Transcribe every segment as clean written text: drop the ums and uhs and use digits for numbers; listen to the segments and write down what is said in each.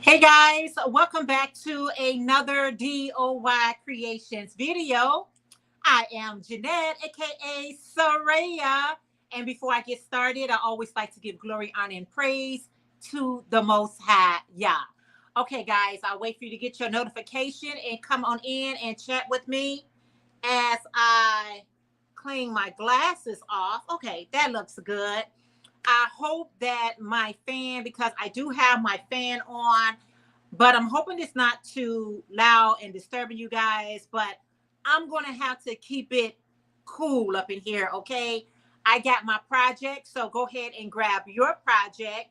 Hey guys, welcome back to another DOY Creations video. I am Jeanette, aka Sarayah. And before I get started, I always like to give glory, honor, and praise to the Most High Yah. Okay, guys, I'll wait for you to get your notification and come on in and chat with me as I clean my glasses off. Okay, that looks good. I hope that my fan, because I do have my fan on, but I'm hoping it's not too loud and disturbing you guys. But I'm going to have to keep it cool up in here, okay? I got my project, so go ahead and grab your project.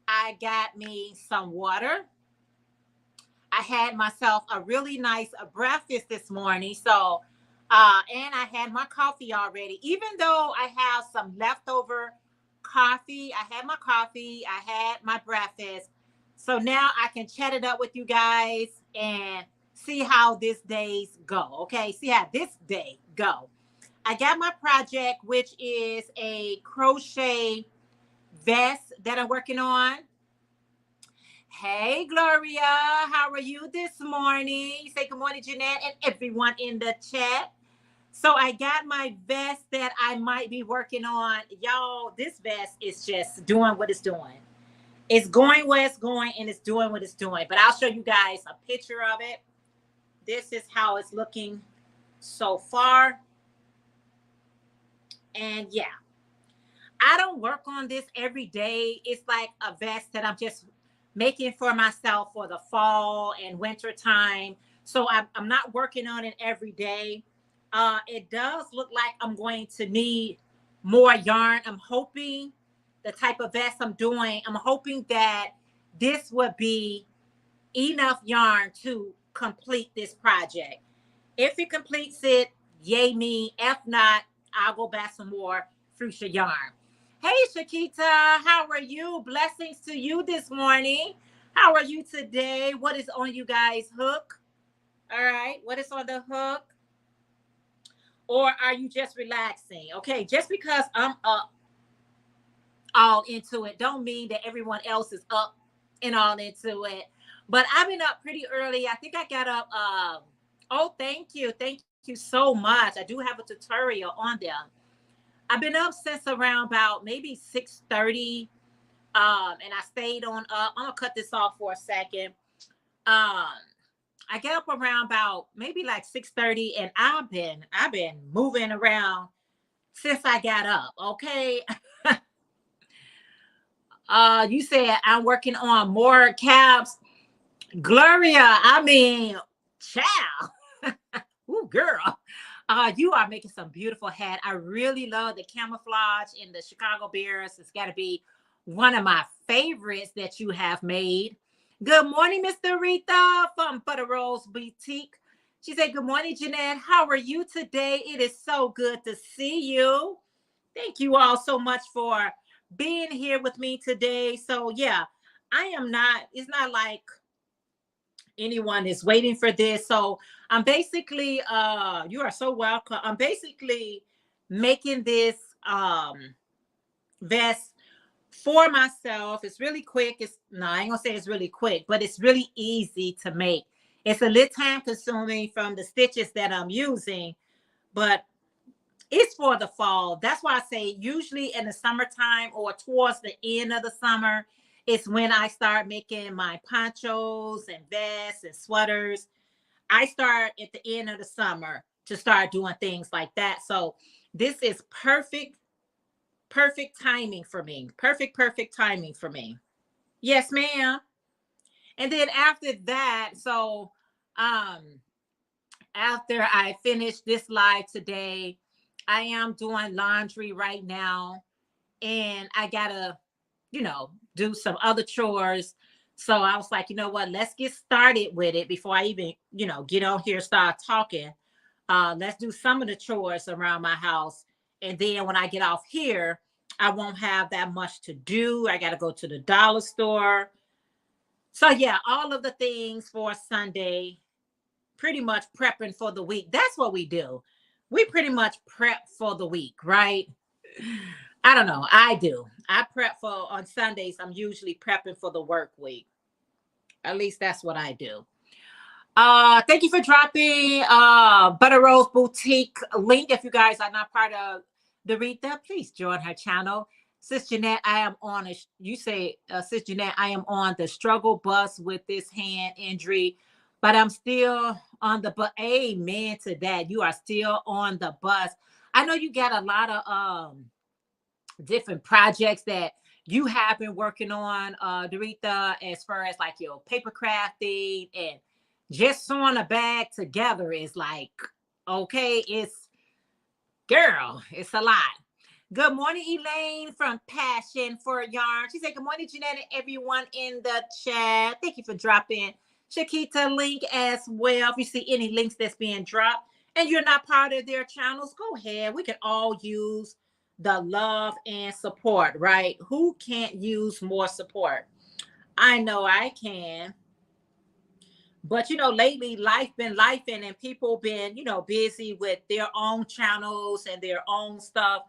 I got me some water. I had myself a really nice breakfast this morning. And I had my coffee already. Even though I have some leftover coffee, I had my coffee, I had my breakfast. So now I can chat it up with you guys and see how this day's go. Okay, see how this day go. I got my project, which is a crochet vest that I'm working on. Hey, Gloria, how are you this morning? You say good morning, Jeanette, and everyone in the chat. So I got my vest that I might be working on. Y'all, this vest is just doing what it's doing. It's going where it's going, and it's doing what it's doing. But I'll show you guys a picture of it. This is how it's looking so far. And yeah, I don't work on this every day. It's like a vest that I'm just making for myself for the fall and winter time. So I'm not working on it every day. It does look like I'm going to need more yarn. I'm hoping the type of vest I'm doing, I'm hoping that this would be enough yarn to complete this project. If it completes it, yay me. If not, I'll go back some more fuchsia yarn. Hey, Shakita, how are you? Blessings to you this morning. How are you today? What is on you guys' hook? All right, what is on the hook? Or are you just relaxing? Okay, just because I'm up all into it don't mean that everyone else is up and all into it. But I've been up pretty early. I think I got up. Oh, thank you. Thank you so much. I do have a tutorial on there. I've been up since around about maybe 6:30. And I stayed on up. I'm gonna cut this off for a second. I get up around about maybe like 6:30, and I've been moving around since I got up. Okay. You said I'm working on more cabs. Gloria, I mean, child. Ooh, girl. You are making some beautiful hat. I really love the camouflage in the Chicago Bears. It's got to be one of my favorites that you have made. Good morning, Miss Rita from Butter Rose Boutique. She said, good morning, Jeanette. How are you today? It is so good to see you. Thank you all so much for being here with me today. So yeah, it's not like anyone is waiting for this. So I'm basically, you are so welcome. I'm basically making this vest for myself. It's really quick. I ain't gonna say it's really quick, but it's really easy to make. It's a little time consuming from the stitches that I'm using, but it's for the fall. That's why I say usually in the summertime or towards the end of the summer, it's when I start making my ponchos and vests and sweaters. I start at the end of the summer to start doing things like that. So this is perfect timing for me. Perfect timing for me. Yes, ma'am. And then after that, so after I finish this live today, I am doing laundry right now, and I gotta, do some other chores. So I was like, you know what, let's get started with it before I even, get on here, start talking. Let's do some of the chores around my house. And then when I get off here, I won't have that much to do. I got to go to the dollar store. So yeah, all of the things for Sunday, pretty much prepping for the week. That's what we do. We pretty much prep for the week, right? I don't know. I do. I prep on Sundays. I'm usually prepping for the work week. At least that's what I do. Thank you for dropping Butter Rose Boutique link. If you guys are not part of the Rita, please join her channel. Sis Jeanette, I am on a, you say, Sis Jeanette, I am on the struggle bus with this hand injury, but I'm still on the bus. Amen to that. You are still on the bus. I know you got a lot of different projects that you have been working on, Dorita, as far as like your paper crafting and just sewing a bag together is like, okay, it's a lot. Good morning, Elaine from Passion for Yarn. She said, good morning, Jeanette, and everyone in the chat. Thank you for dropping Shakita link as well. If you see any links that's being dropped and you're not part of their channels, go ahead. We can all use the love and support, right? Who can't use more support? I know I can. But, lately life been lifing and people been, busy with their own channels and their own stuff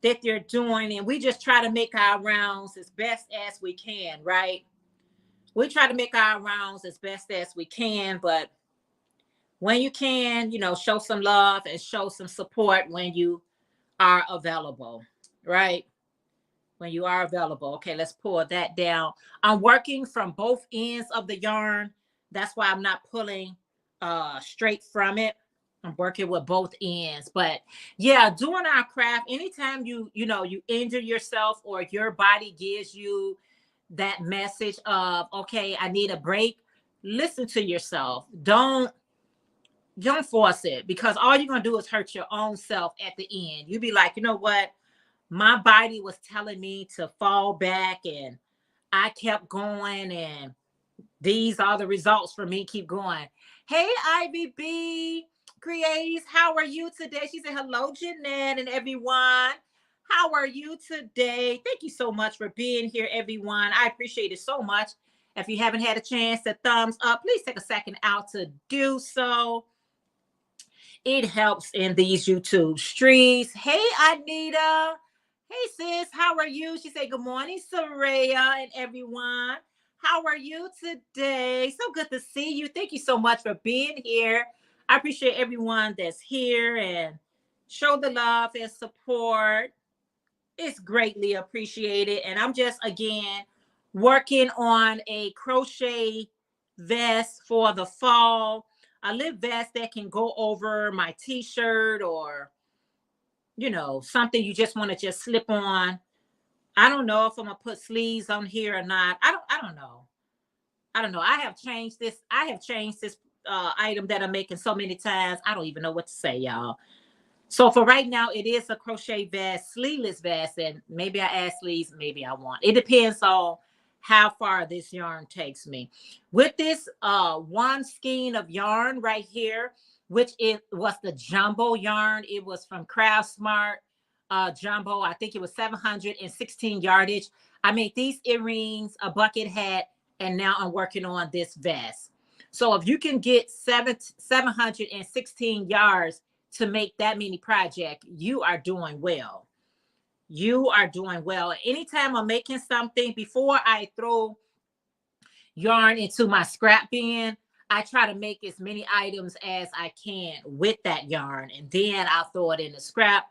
that they're doing. And we just try to make our rounds as best as we can, right? We try to make our rounds as best as we can. But when you can, show some love and show some support when you are available, right? When you are available. Okay, let's pull that down. I'm working from both ends of the yarn. That's why I'm not pulling straight from it. I'm working with both ends. But yeah, doing our craft, anytime you injure yourself or your body gives you that message of, okay, I need a break, listen to yourself. Don't force it, because all you're going to do is hurt your own self at the end. You be like, you know what? My body was telling me to fall back and I kept going, and these are the results for me. Keep going. Hey, Ivy B Creates, how are you today? She said, hello, Jeanette and everyone. How are you today? Thank you so much for being here, everyone. I appreciate it so much. If you haven't had a chance to thumbs up, please take a second out to do so. It helps in these YouTube streets. Hey, Anita. Hey, sis. How are you? She said, good morning, Sarayah and everyone. How are you today? So good to see you. Thank you so much for being here. I appreciate everyone that's here and show the love and support. It's greatly appreciated. And I'm just, again, working on a crochet vest for the fall. A lip vest that can go over my t-shirt, or something you just want to just slip on. I don't know if I'm gonna put sleeves on here or not. I don't know. I have changed this item that I'm making so many times. I don't even know what to say, y'all. So for right now, it is a crochet vest, sleeveless vest, and maybe I add sleeves, maybe I won't. It depends on how far this yarn takes me. With this one skein of yarn right here, which it was the jumbo yarn. It was from Craft Smart jumbo. I think it was 716 yardage. I made these earrings, a bucket hat, and now I'm working on this vest. So if you can get 716 yards to make that mini project, you are doing well. You are doing well. Anytime I'm making something, before I throw yarn into my scrap bin, I try to make as many items as I can with that yarn, and then I'll throw it in the scrap,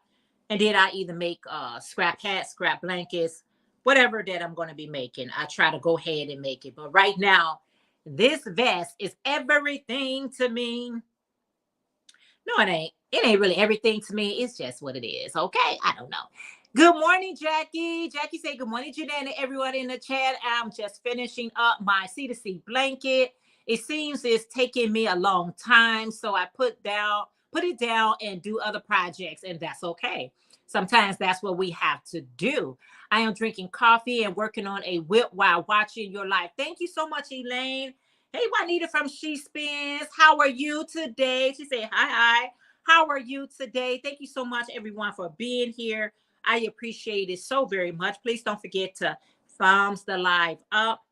and then I either make scrap hats, scrap blankets, whatever that I'm going to be making. I try to go ahead and make it. But right now, this vest is everything to me. No, it ain't. It ain't really everything to me. It's just what it is. Okay? I don't know. Good morning, Jackie. Jackie said, good morning, Jeanette, and everyone in the chat. I'm just finishing up my C2C blanket. It seems it's taking me a long time, so I put it down and do other projects, and that's okay. Sometimes that's what we have to do. I am drinking coffee and working on a whip while watching your live. Thank you so much, Elaine. Hey, Juanita from She Spins. How are you today? She said, hi. How are you today? Thank you so much, everyone, for being here. I appreciate it so very much. Please don't forget to thumbs the live up.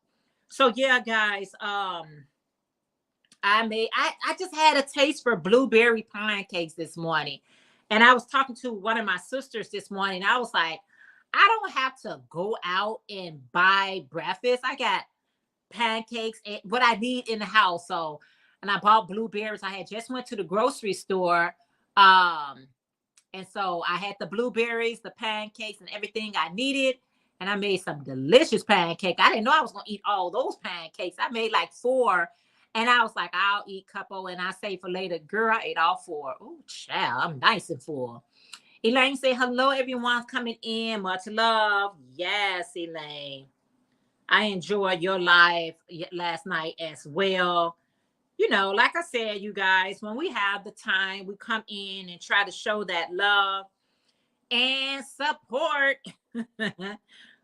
So yeah, guys, I just had a taste for blueberry pancakes this morning. And I was talking to one of my sisters this morning. I was like, I don't have to go out and buy breakfast. I got pancakes, and what I need in the house. So, and I bought blueberries. I had just went to the grocery store. Um, and so I had the blueberries, the pancakes, and everything I needed. And I made some delicious pancake. I didn't know I was gonna eat all those pancakes. I made like 4. And I was like, I'll eat a couple and I'll save for later. Girl, I ate all 4. Oh, child, I'm nice and full. Elaine say, hello, everyone's coming in. Much love. Yes, Elaine. I enjoyed your live last night as well. You know, like I said, you guys, when we have the time, we come in and try to show that love and support.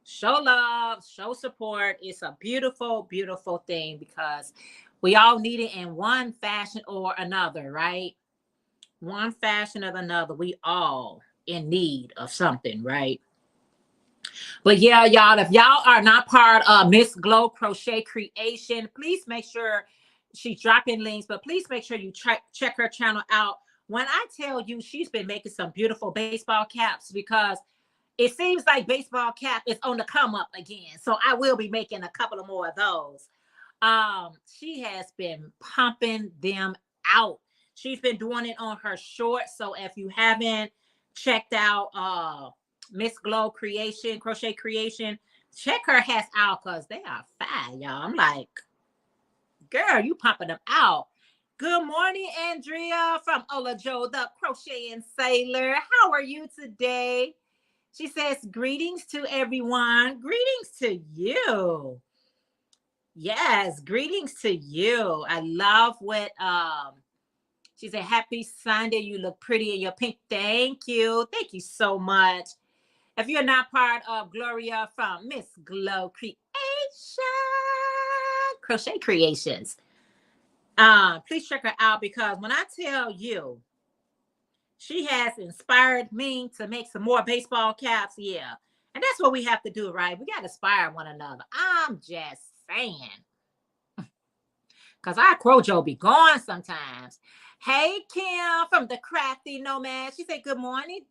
Show love, show support. It's a beautiful, beautiful thing because we all need it in one fashion or another, right? One fashion or another. We all in need of something, right? But yeah, y'all, if y'all are not part of Miss Glow Crochet Creation, please make sure she's dropping links, but please make sure you check her channel out. When I tell you she's been making some beautiful baseball caps, because it seems like baseball cap is on the come up again. So I will be making a couple of more of those. She has been pumping them out. She's been doing it on her shorts. So if you haven't checked out Miss Glow Creation, Crochet Creation, check her hats out because they are fire, y'all. I'm like, girl, you pumping them out. Good morning, Andrea from Olajo, the Crocheting Sailor. How are you today? She says, greetings to everyone. Greetings to you. Yes, greetings to you. I love what she said, happy Sunday. You look pretty in your pink. Thank you. Thank you so much. If you're not part of Gloria from Miss Glow Creation, Crochet Creations, please check her out because when I tell you, she has inspired me to make some more baseball caps. Yeah. And that's what we have to do, right? We got to inspire one another. I'm just saying. Because our Crojo be gone sometimes. Hey, Kim from the Crafty Nomad. She said, good morning.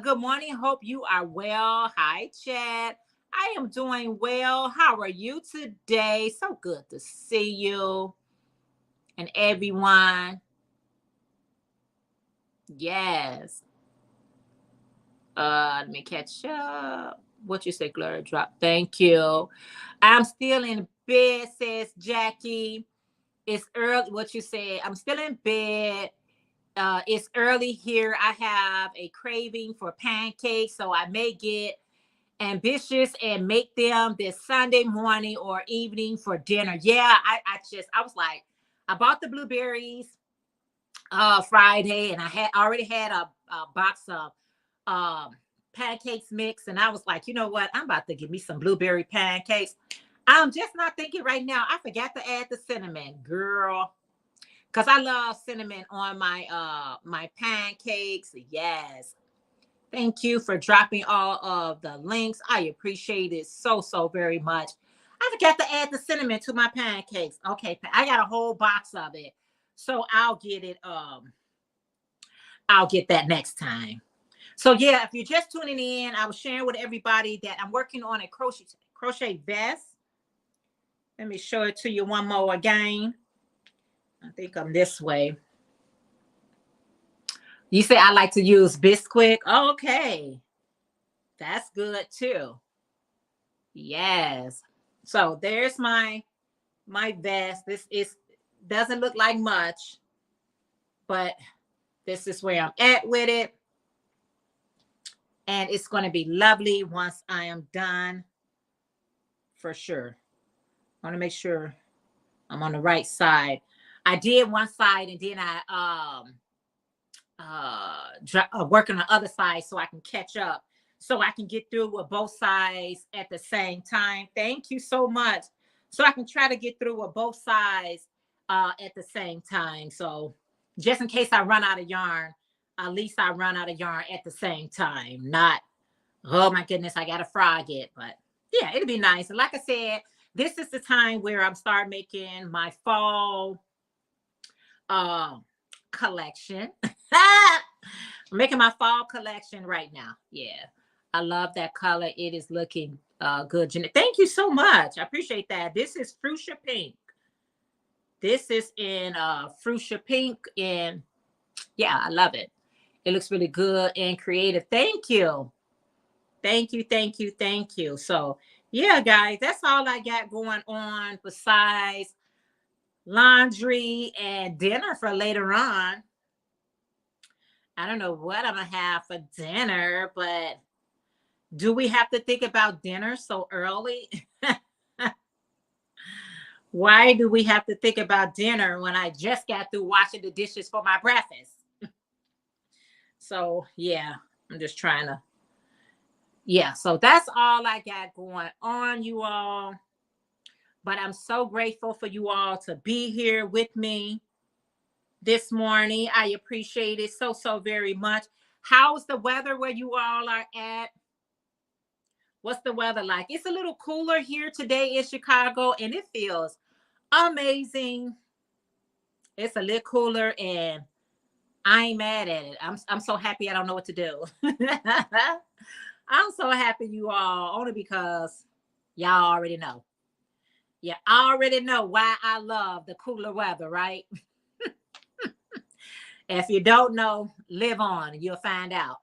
Good morning. Hope you are well. Hi, Chad. I am doing well. How are you today? So good to see you and everyone. Yes. Let me catch up. What you say, Gloria? Drop. Thank you. I'm still in bed, says Jackie. It's early. What you said. I'm still in bed. It's early here. I have a craving for pancakes, so I may get ambitious and make them this Sunday morning or evening for dinner. Yeah, I was like, I bought the blueberries Friday, and I had already had a box of pancakes mix, and I was like, you know what? I'm about to give me some blueberry pancakes. I'm just not thinking right now. I forgot to add the cinnamon, girl, because I love cinnamon on my pancakes. Yes. Thank you for dropping all of the links. I appreciate it so, so very much. I forgot to add the cinnamon to my pancakes. Okay, I got a whole box of it. So I'll get it. I'll get that next time. So yeah, if you're just tuning in, I was sharing with everybody that I'm working on a crochet vest. Let me show it to you one more again. I think I'm this way. You say I like to use Bisquick. Okay. That's good too. Yes. So there's my vest. This doesn't look like much, but this is where I'm at with it. And it's going to be lovely once I am done, for sure. I want to make sure I'm on the right side. I did one side and then I work on the other side so I can catch up, so I can get through with both sides at the same time. Thank you so much. So I can try to get through with both sides at the same time. So just in case I run out of yarn, at least I run out of yarn at the same time. Not, oh my goodness, I got to frog it. But yeah, it'll be nice. And like I said, this is the time where I'm start making my fall collection. I'm making my fall collection right now. Yeah, I love that color. It is looking Good, Jeanette. Thank you so much. I appreciate that. This is Fuchsia Pink. This is in Fuchsia Pink, and yeah, I love it. It looks really good and creative. Thank you. Thank you, thank you, thank you. So, yeah, guys, that's all I got going on besides laundry and dinner for later on. I don't know what I'm going to have for dinner, but do we have to think about dinner so early? Why do we have to think about dinner when I just got through washing the dishes for my breakfast? So, yeah, I'm just trying to. Yeah, so that's all I got going on, you all. But I'm so grateful for you all to be here with me this morning. I appreciate it so, so very much. How's the weather where you all are at? What's the weather like? It's a little cooler here today in Chicago, and it feels amazing. It's a little cooler, and I ain't mad at it. I'm so happy I don't know what to do. I'm so happy you all, only because y'all already know. You already know why I love the cooler weather, right? If you don't know, live on and you'll find out.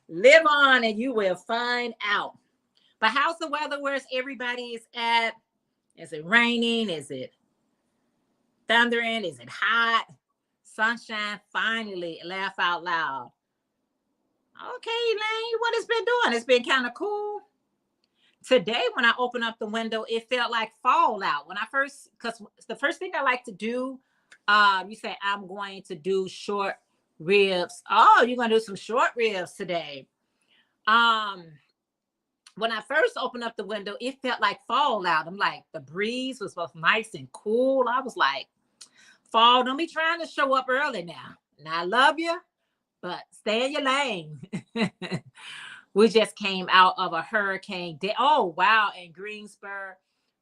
Live on and you will find out. But how's the weather where everybody is at? Is it raining? Is it thundering? Is it hot? Sunshine, finally, laugh out loud. Okay, Elaine, what it's been doing? It's been kind of cool. Today, when I opened up the window, it felt like fall out. When I first, because the first thing I like to do, you say, I'm going to do short ribs. Oh, you're going to do some short ribs today. When I first opened up the window, it felt like fall out. I'm like, the breeze was both nice and cool. I was like, fall, don't be trying to show up early now. And I love you, but stay in your lane. We just came out of a hurricane day. Oh, wow. In Greensboro,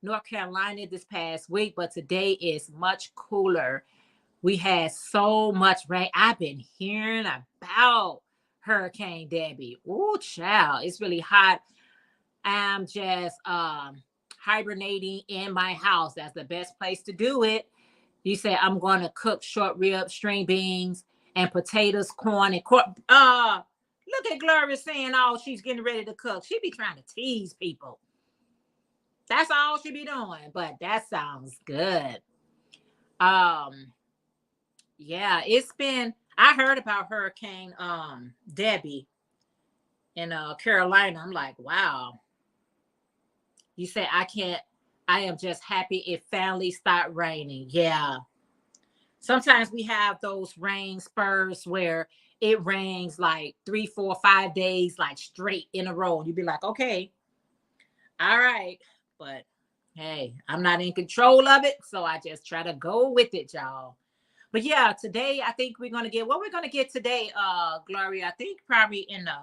North Carolina this past week, but today is much cooler. We had so much rain. I've been hearing about Hurricane Debbie. Oh, child, it's really hot. I'm just hibernating in my house. That's the best place to do it. You say, I'm going to cook short ribs, string beans, and potatoes, corn, and corn. Look at Gloria saying, oh, she's getting ready to cook. She be trying to tease people. That's all she be doing. But that sounds good. Yeah, it's been, I heard about Hurricane Debbie in Carolina. I'm like, wow. You say, I am just happy it finally stopped raining. Yeah. Sometimes we have those rain spurs where it rains like 3, 4, 5 days, like straight in a row. You'd be like, okay, all right. But hey, I'm not in control of it. So I just try to go with it, y'all. But yeah, today I think we're gonna get what we're gonna get today, Gloria. I think probably in the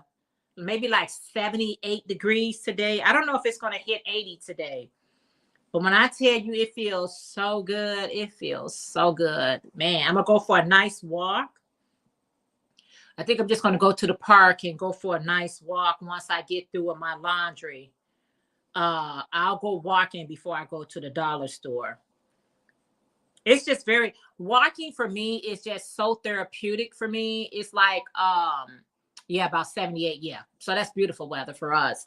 maybe like 78 degrees today. I don't know if it's gonna hit 80 today. But when I tell you it feels so good, it feels so good. Man, I'm gonna go for a nice walk. I think I'm just gonna go to the park and go for a nice walk once I get through with my laundry. I'll go walking before I go to the dollar store. It's just walking for me is just so therapeutic for me. It's like yeah, about 78. Yeah. So that's beautiful weather for us.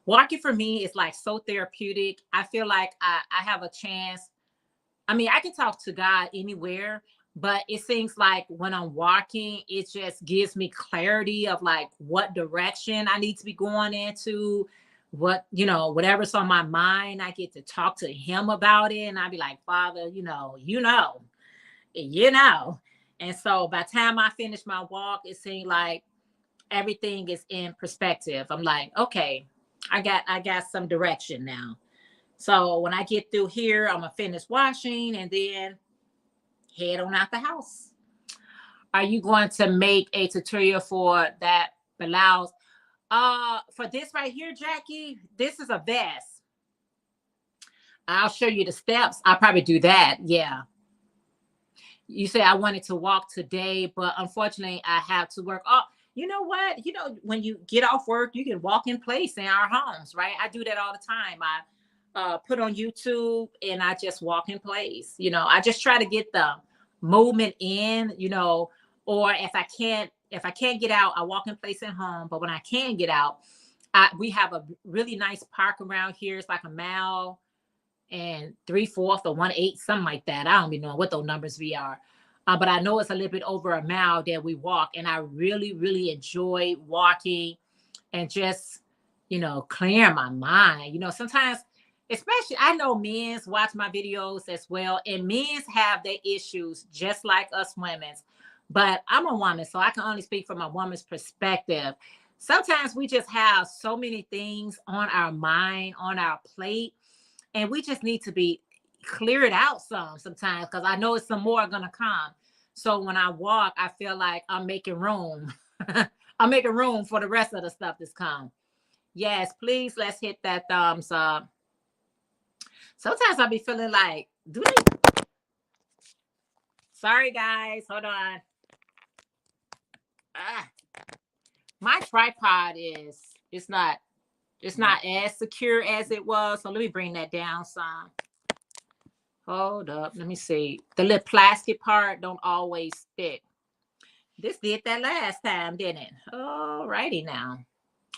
Walking for me is like so therapeutic. I feel like I have a chance. I mean, I can talk to God anywhere, but it seems like when I'm walking, it just gives me clarity of like what direction I need to be going into, what, whatever's on my mind. I get to talk to him about it. And I'd be like, Father, you know. And so by the time I finish my walk, it seemed like everything is in perspective. I'm like, okay, I got some direction now. So when I get through here, I'm gonna finish washing and then head on out the house. Are you going to make a tutorial for that blouse? For this right here, Jackie, this is a vest. I'll show you the steps. I'll probably do that. Yeah. You say I wanted to walk today, but unfortunately I have to work. Oh, you know what? When you get off work, you can walk in place in our homes, right? I do that all the time. I put on YouTube and I just walk in place. I just try to get the movement in, or if I can't get out, I walk in place at home. But when I can get out, we have a really nice park around here. It's like a mile and 3/4 or 1/8, something like that. I don't even know what those numbers we are. But I know it's a little bit over a mile that we walk. And I really, really enjoy walking and just, clearing my mind. Sometimes, especially, I know men's watch my videos as well. And men's have their issues just like us women's. But I'm a woman, so I can only speak from a woman's perspective. Sometimes we just have so many things on our mind, on our plate, and we just need to be clear it out sometimes, because I know it's some more gonna come. So when I walk, I feel like I'm making room. I'm making room for the rest of the stuff that's come. Yes, please, let's hit that thumbs up. Sometimes I'll be feeling like, do they? Sorry, guys. Hold on. My tripod it's not as secure as it was. So let me bring that down some. Hold up. Let me see. The little plastic part don't always stick. This did that last time, didn't it? All righty now.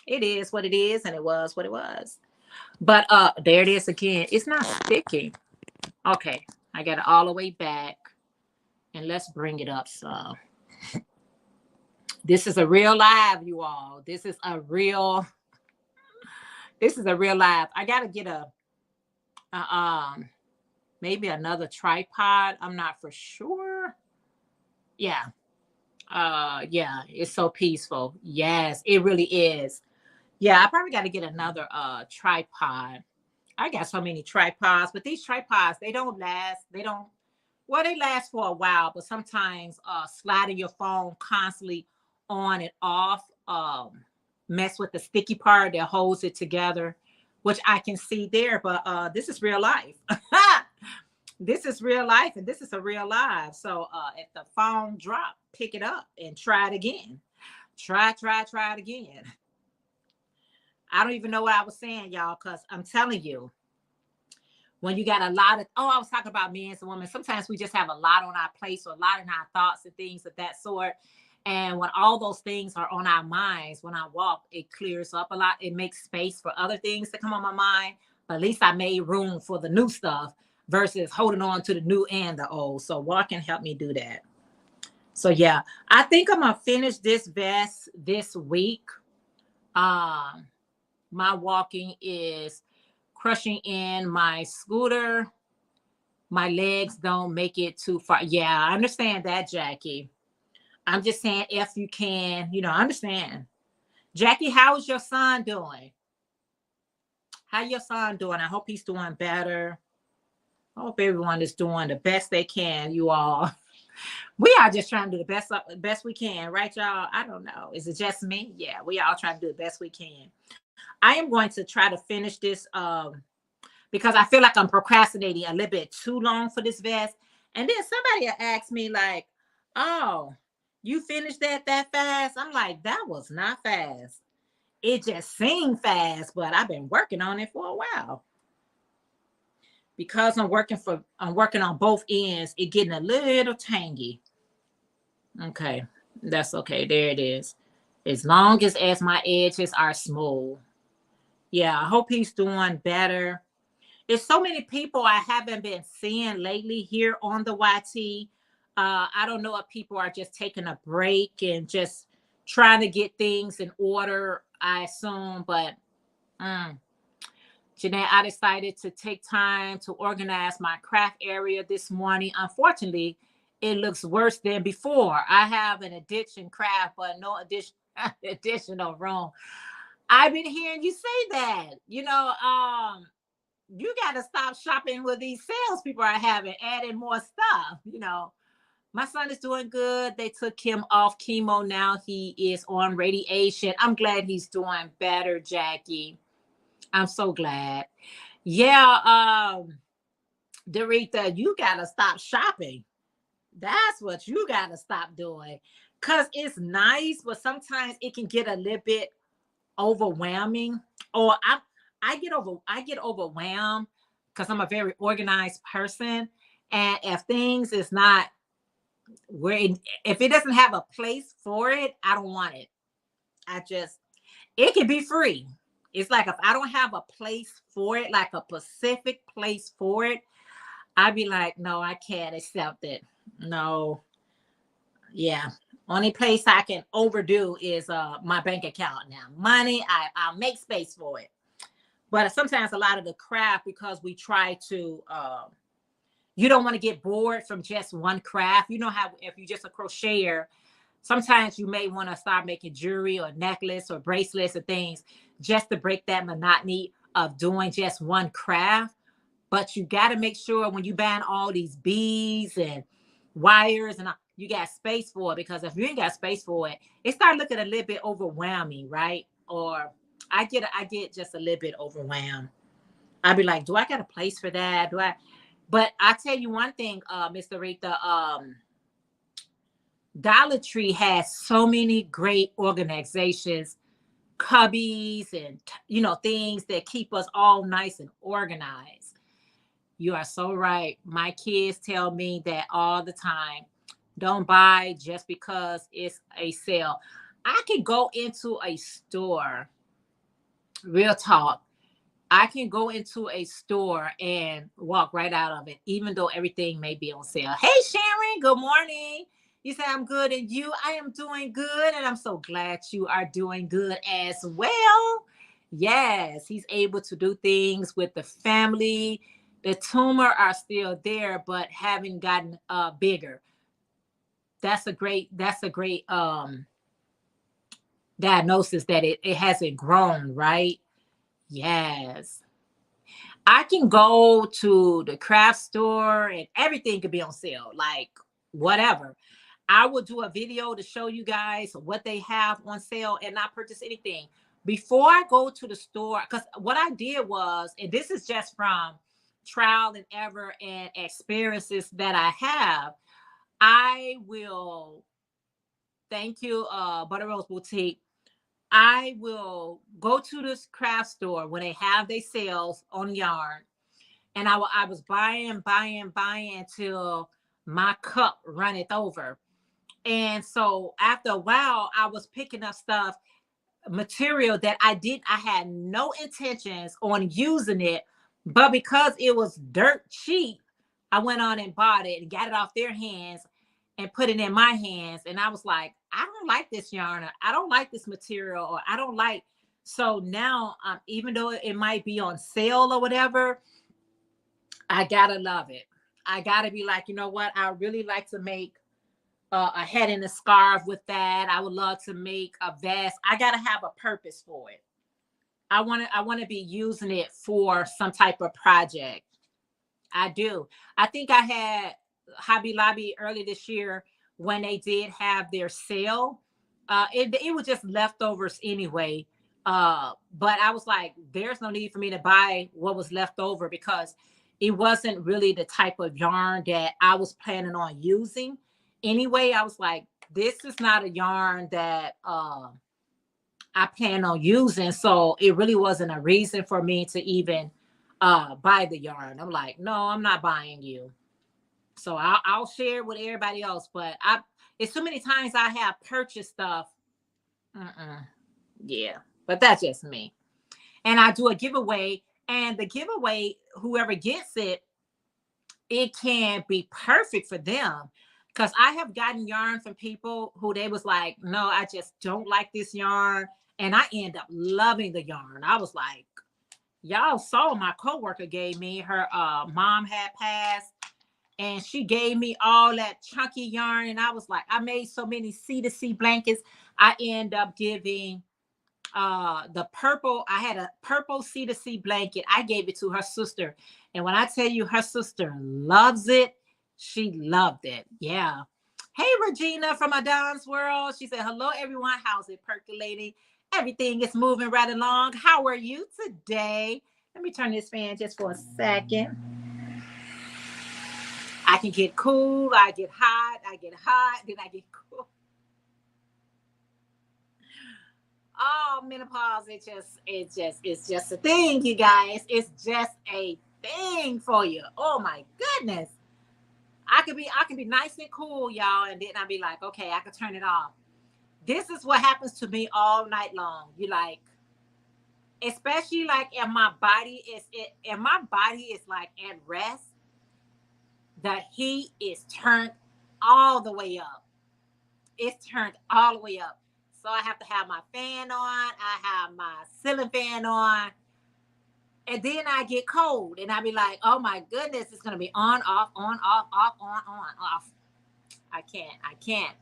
It is what it is, and it was what it was. But there it is again. It's not sticking. Okay. I got it all the way back. And let's bring it up some. This is a real live, you all. This is a real live. I gotta get a maybe another tripod. I'm not for sure. Yeah. Yeah, it's so peaceful. Yes, it really is. Yeah, I probably got to get another tripod. I got so many tripods, but these tripods, they don't last. They last for a while, but sometimes sliding your phone constantly on and off mess with the sticky part that holds it together, which I can see there. But this is real life. This is real life, and this is a real live. So if the phone drop, pick it up and try it again. Try it again. I don't even know what I was saying, y'all, because I'm telling you, when you got a lot of, I was talking about men and women. Sometimes we just have a lot on our plate, or a lot in our thoughts and things of that sort. And when all those things are on our minds, when I walk, it clears up a lot. It makes space for other things to come on my mind. But at least I made room for the new stuff versus holding on to the new and the old. So walking helped me do that. So yeah, I think I'm gonna finish this vest this week. My walking is crushing in my scooter. My legs don't make it too far. Yeah, I understand that, Jackie. I'm just saying, if you can, I understand. Jackie, how is your son doing? How your son doing? I hope he's doing better. I hope everyone is doing the best they can, you all. We are just trying to do the best we can, right, y'all? I don't know. Is it just me? Yeah, we all try to do the best we can. I am going to try to finish this because I feel like I'm procrastinating a little bit too long for this vest. And then somebody asked me like, oh, you finished that fast? I'm like, that was not fast. It just seemed fast, but I've been working on it for a while. Because I'm working on both ends, it getting a little tangy. Okay, that's okay. There it is. As long as my edges are smooth. Yeah, I hope he's doing better. There's so many people I haven't been seeing lately here on the YT. I don't know if people are just taking a break and just trying to get things in order, I assume. But Jeanette, I decided to take time to organize my craft area this morning. Unfortunately, it looks worse than before. I have an addition craft, but no additional room. I've been hearing you say that. You got to stop shopping with these salespeople are having, adding more stuff. My son is doing good. They took him off chemo. Now he is on radiation. I'm glad he's doing better, Jackie. I'm so glad. Yeah, Dorita, you got to stop shopping. That's what you got to stop doing. Cause it's nice, but sometimes it can get a little bit overwhelming. Or I get overwhelmed because I'm a very organized person. And if things is not where if it doesn't have a place for it, I don't want it. I just it can be free. It's like if I don't have a place for it, like a specific place for it, I'd be like, no, I can't accept it. No, yeah. Only place I can overdo is my bank account now. Money, I'll make space for it. But sometimes a lot of the craft, because we try to you don't want to get bored from just one craft. You know how if you're just a crocheter, sometimes you may want to start making jewelry or necklace or bracelets or things just to break that monotony of doing just one craft. But you got to make sure when you ban all these beads and wires and you got space for it, because if you ain't got space for it, it start looking a little bit overwhelming, right? Or I get just a little bit overwhelmed. I'd be like, do I got a place for that? Do I? But I tell you one thing, Mr. Rita, Dollar Tree has so many great organizations, cubbies, and things that keep us all nice and organized. You are so right. My kids tell me that all the time. Don't buy just because it's a sale. I can go into a store, real talk. I can go into a store and walk right out of it, even though everything may be on sale. Hey, Sharon, good morning. You say I'm good, and you, I am doing good, and I'm so glad you are doing good as well. Yes, he's able to do things with the family. The tumor are still there, but haven't gotten bigger. That's a great diagnosis that it hasn't grown, right? Yes. I can go to the craft store and everything could be on sale, like whatever. I will do a video to show you guys what they have on sale and not purchase anything. Before I go to the store, because what I did was, and this is just from trial and error and experiences that I have, I will thank you, Butter Rose Boutique. I will go to this craft store when they have their sales on yarn, and I was buying till my cup runneth over. And so after a while, I was picking up stuff, material that I had no intentions on using it, but because it was dirt cheap, I went on and bought it and got it off their hands and put it in my hands. And I was like, I don't like this yarn, or I don't like this material, or I don't like. So now, even though it might be on sale or whatever, I gotta love it. I gotta be like, you know what? I really like to make a head and a scarf with that. I would love to make a vest. I gotta have a purpose for it. I want to be using it for some type of project. I do. I think I had Hobby Lobby early this year when they did have their sale. It was just leftovers anyway. But I was like, there's no need for me to buy what was left over because it wasn't really the type of yarn that I was planning on using. Anyway, I was like, this is not a yarn that I plan on using. So it really wasn't a reason for me to even buy the yarn. I'm like, no, I'm not buying you. So I'll share it with everybody else. But it's so many times I have purchased stuff. Mm-mm. Yeah, but that's just me. And I do a giveaway, and the giveaway, whoever gets it, it can be perfect for them. Because I have gotten yarn from people who they was like, no, I just don't like this yarn. And I end up loving the yarn. I was like, y'all saw my coworker gave me her mom had passed, and she gave me all that chunky yarn. And I was like, I made so many C2C blankets. I end up giving the purple. I had a purple C2C blanket. I gave it to her sister. And when I tell you her sister loves it, she loved it. Yeah. Hey, Regina from Adon's World. She said, hello, everyone. How's it percolating? Everything is moving right along. How are you today? Let me turn this fan just for a second. I can get cool. I get hot. I get hot. Then I get cool. Oh, menopause, it's just a thing, you guys. It's just a thing for you. Oh my goodness. I can be nice and cool, y'all, and then I'll be like, okay, I can turn it off. This is what happens to me all night long. You like, especially like if my body is like at rest, the heat is turned all the way up. It's turned all the way up. So I have to have my fan on. I have my ceiling fan on. And then I get cold and I be like, oh my goodness, it's gonna be on, off, on, off. I can't. I can't.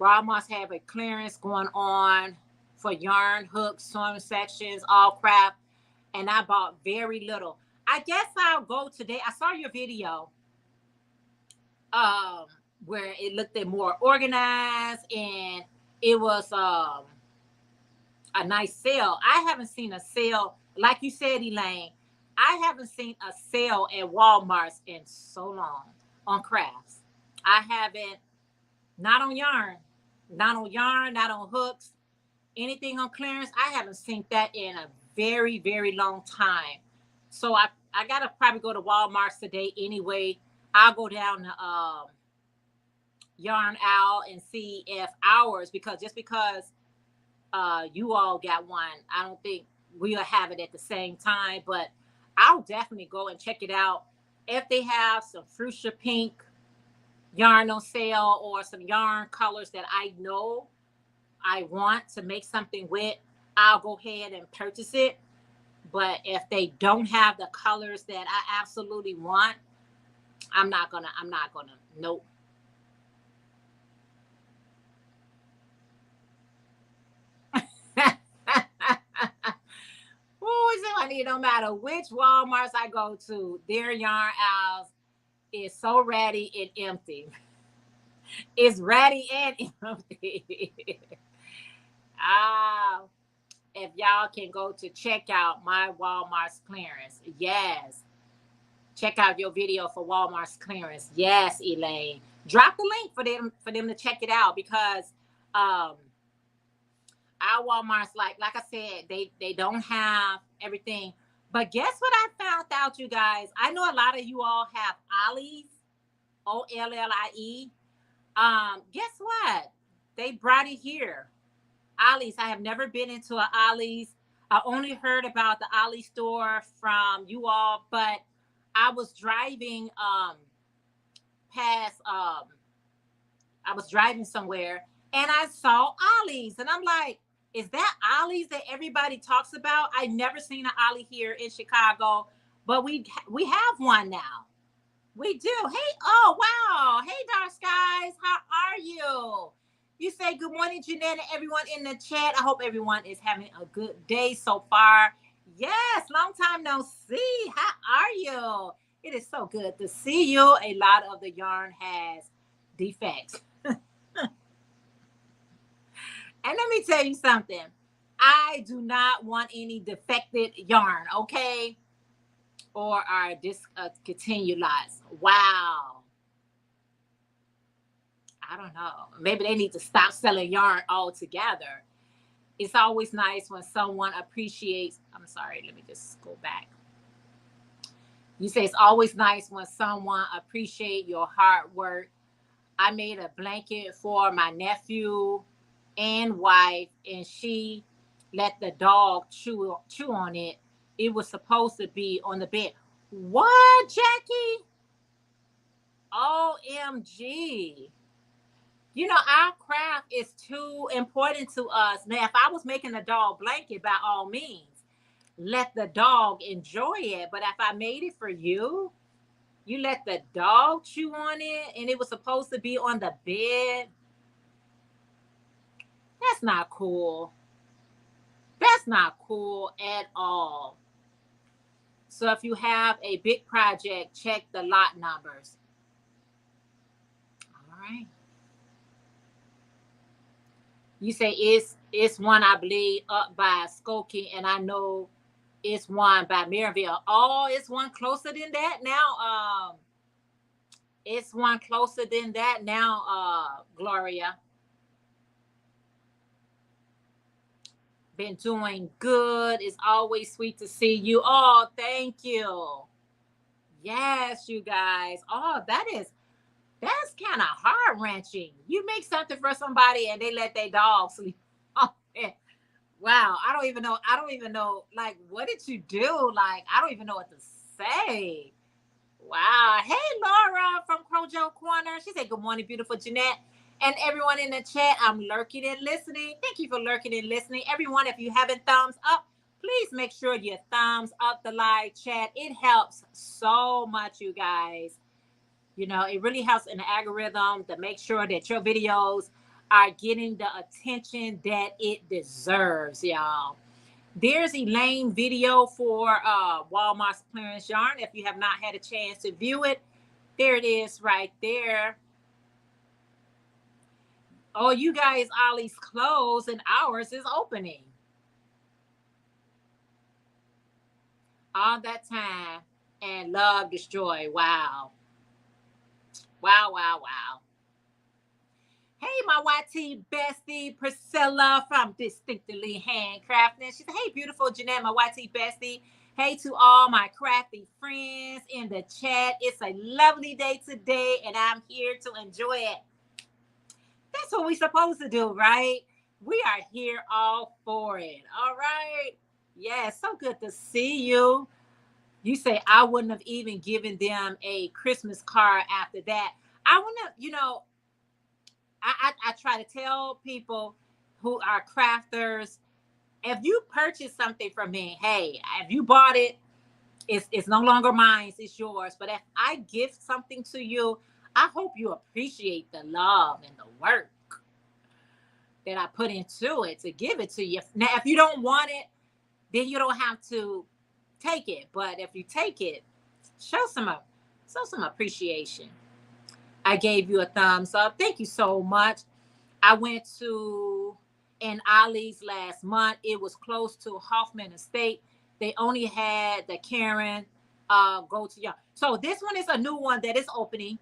Walmart's have a clearance going on for yarn, hooks, sewing sections, all crap. And I bought very little. I guess I'll go today. I saw your video um where it looked at more organized and it was a nice sale. I haven't seen a sale like you said, Elaine. I haven't seen a sale at Walmart's in so long on crafts. I haven't, not on yarn, not on hooks, anything on clearance. I haven't seen that in a very, very long time. So I gotta probably go to Walmart's today anyway. I'll go down to Yarn Owl and see if ours, because just because you all got one, I don't think we'll have it at the same time. But I'll definitely go and check it out. If they have some fuchsia pink yarn on sale or some yarn colors that I know I want to make something with, I'll go ahead and purchase it. But if they don't have the colors that I absolutely want, I'm not gonna, nope. Oh, so I need, no matter which Walmarts I go to, their yarn aisles is so ready and empty. It's ready and empty. Ah, if y'all can go to check out my Walmart's clearance, yes. Check out your video for Walmart's clearance, yes, Elaine. Drop the link for them to check it out because um our Walmart's like I said, they don't have everything. But guess what I found out, you guys? I know a lot of you all have Ollie's, Ollie. Guess what? They brought it here. Ollie's. I have never been into an Ollie's. I only heard about the Ollie store from you all, but I was driving past I was driving somewhere and I saw Ollie's and I'm like, is that Ollie's that everybody talks about? I never seen an Ollie here in Chicago, but we have one now. We do. Hey, oh wow. Hey, Dark Skies, how are you? You say good morning, Jeanette, and everyone in the chat. I hope everyone is having a good day so far. Yes, long time no see. How are you? It is so good to see you. A lot of the yarn has defects. And let me tell you something. I do not want any defected yarn, okay? Or our discontinued lots. Wow. I don't know. Maybe they need to stop selling yarn altogether. It's always nice when someone appreciates. I'm sorry, let me just go back. You say it's always nice when someone appreciates your hard work. I made a blanket for my nephew and wife, and she let the dog chew on it. It was supposed to be on the bed. What, Jackie? OMG. You know, our craft is too important to us. Now, if I was making a dog blanket, by all means, let the dog enjoy it. But if I made it for you, you let the dog chew on it, and it was supposed to be on the bed. That's not cool. That's not cool at all. So if you have a big project, check the lot numbers. All right. You say it's one, I believe, up by Skokie, and I know it's one by Maryville. Oh, it's one closer than that now. It's one closer than that now, Gloria. Been doing good. It's always sweet to see you. Oh, thank you. Yes, you guys. Oh, that's kind of heart wrenching. You make something for somebody and they let their dog sleep. Oh, yeah. Wow. I don't even know. Like, what did you do? Like, I don't even know what to say. Wow. Hey, Laura from Crojo Corner. She said, good morning, beautiful Jeanette. And everyone in the chat, I'm lurking and listening. Thank you for lurking and listening. Everyone, if you haven't thumbs up, please make sure you thumbs up the live chat. It helps so much, you guys. You know, it really helps in the algorithm to make sure that your videos are getting the attention that it deserves, y'all. There's Elaine video for Walmart's clearance yarn. If you have not had a chance to view it, there it is right there. Oh, you guys, Ollie's closed and ours is opening. All that time and love destroy. Wow. Wow, wow, wow. Hey, my YT bestie, Priscilla from Distinctly Handcrafting. She said, hey, beautiful Jeanette, my YT bestie. Hey to all my crafty friends in the chat. It's a lovely day today, and I'm here to enjoy it. That's what we're supposed to do, right? We are here all for it. All right. Yeah, so good to see you. You say I wouldn't have even given them a Christmas card after that. I wouldn't have, you know, I try to tell people who are crafters, if you purchase something from me, hey, if you bought it, it's no longer mine, it's yours. But if I gift something to you, I hope you appreciate the love and the work that I put into it to give it to you. Now, if you don't want it, then you don't have to take it. But if you take it, show some appreciation. I gave you a thumbs up. Thank you so much. I went to in Ollie's last month. It was close to Hoffman Estate. They only had the Karen go to y'all. So this one is a new one that is opening,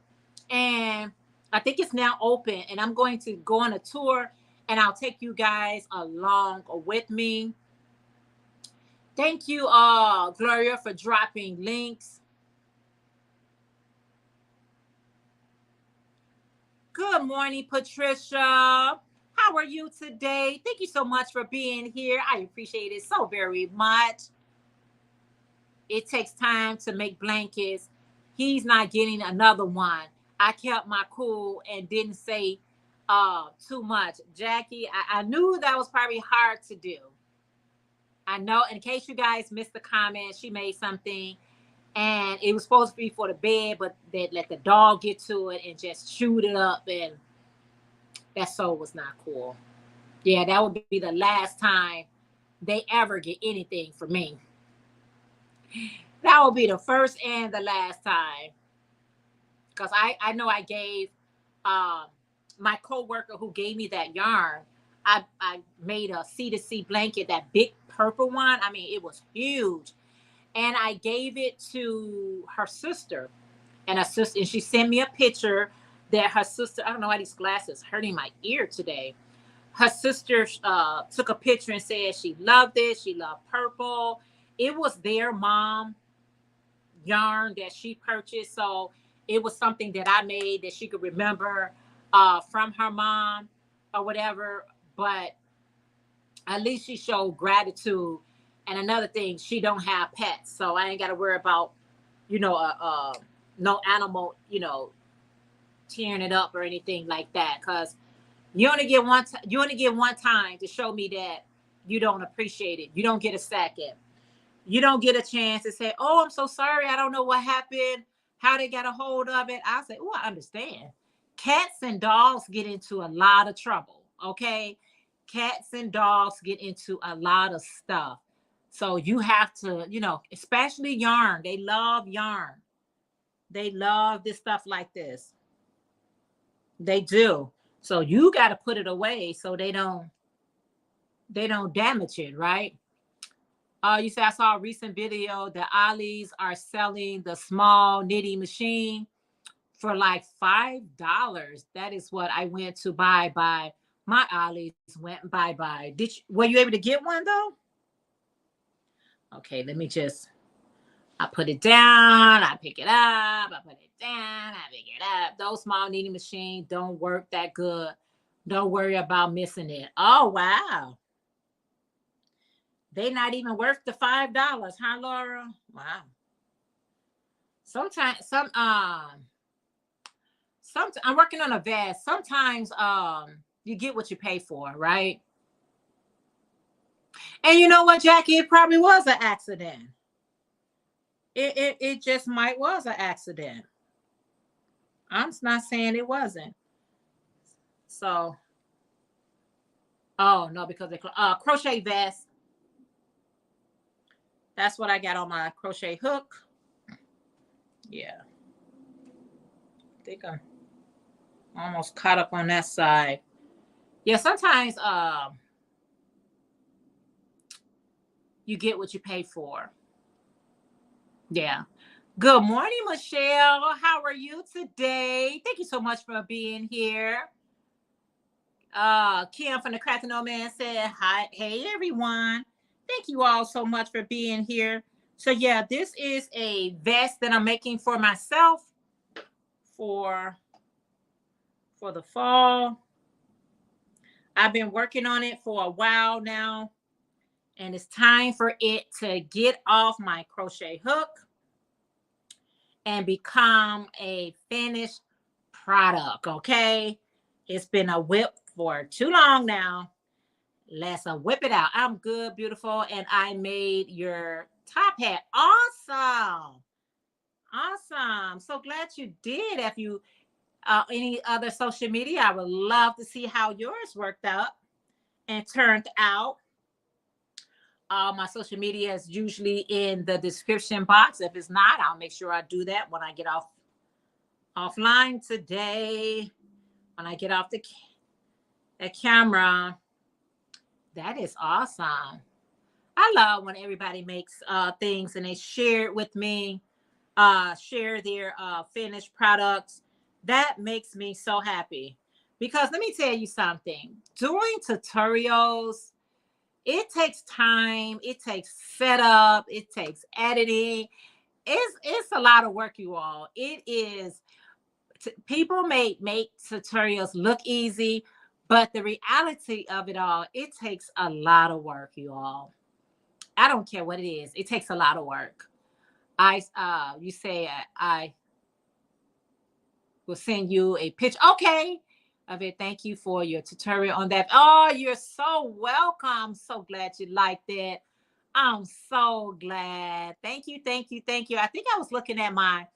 and I think it's now open. And I'm going to go on a tour, and I'll take you guys along with me. Thank you, Gloria, for dropping links. Good morning, Patricia. How are you today? Thank you so much for being here. I appreciate it so very much. It takes time to make blankets. He's not getting another one. I kept my cool and didn't say too much. Jackie, I knew that was probably hard to do. I know, in case you guys missed the comment, she made something. And it was supposed to be for the bed, but they let the dog get to it and just shoot it up. And that soul was not cool. Yeah, that would be the last time they ever get anything from me. That will be the first and the last time. Because I know I gave my coworker who gave me that yarn, I made a C2C blanket, that big purple one. I mean, it was huge. And I gave it to her sister. And she sent me a picture that her sister, I don't know why these glasses hurting my ear today. Her sister took a picture and said she loved it. She loved purple. It was their mom yarn that she purchased. So it was something that I made that she could remember from her mom or whatever. But at least she showed gratitude. And another thing, she don't have pets, so I ain't got to worry about, no animal, tearing it up or anything like that. Because you only get one time to show me that you don't appreciate it. You don't get a second. You don't get a chance to say, "Oh, I'm so sorry. I don't know what happened. How they got a hold of it." I'll say, "Oh, I understand." Cats and dogs get into a lot of trouble. Okay, cats and dogs get into a lot of stuff. So you have to, especially yarn. They love yarn. They love this stuff like this. They do. So you got to put it away so they don't damage it, right? You say I saw a recent video that Ollie's are selling the small knitting machine for like $5. That is what I went to buy by My ollies went bye-bye. Were you able to get one though? Okay, let me just, I put it down, I pick it up, I put it down, I pick it up. Those small knitting machines don't work that good. Don't worry about missing it. Oh, wow. They're not even worth the $5, huh, Laura? Wow. Sometimes I'm working on a vest. Sometimes you get what you pay for, right? And you know what, Jackie? It probably was an accident. It just might was an accident. I'm not saying it wasn't. So, oh no, because they crochet vest. That's what I got on my crochet hook. Yeah. I think I'm almost caught up on that side. Yeah, sometimes you get what you pay for. Yeah. Good morning, Michelle. How are you today? Thank you so much for being here. Kim from the Crafty No Man said, hi, hey everyone. Thank you all so much for being here. So yeah, this is a vest that I'm making for myself for the fall. I've been working on it for a while now, and it's time for it to get off my crochet hook and become a finished product. Okay, it's been a whip for too long now. Let's whip it out. I'm good, beautiful, and I made your top hat. Awesome. So glad you did. If you any other social media, I would love to see how yours worked out and turned out. My social media is usually in the description box. If it's not, I'll make sure I do that when I get offline today. When I get off the camera. That is awesome. I love when everybody makes things and they share it with me, share their finished products. That makes me so happy. Because let me tell you something. Doing tutorials, it takes time, it takes setup, it takes editing. It's a lot of work, you all. It is. People make tutorials look easy, but the reality of it all, it takes a lot of work, you all. I don't care what it is. It takes a lot of work. You say I will send you a picture. Okay. Of it. Thank you for your tutorial on that. Oh, you're so welcome. So glad you liked it. I'm so glad. Thank you. I think I was looking at my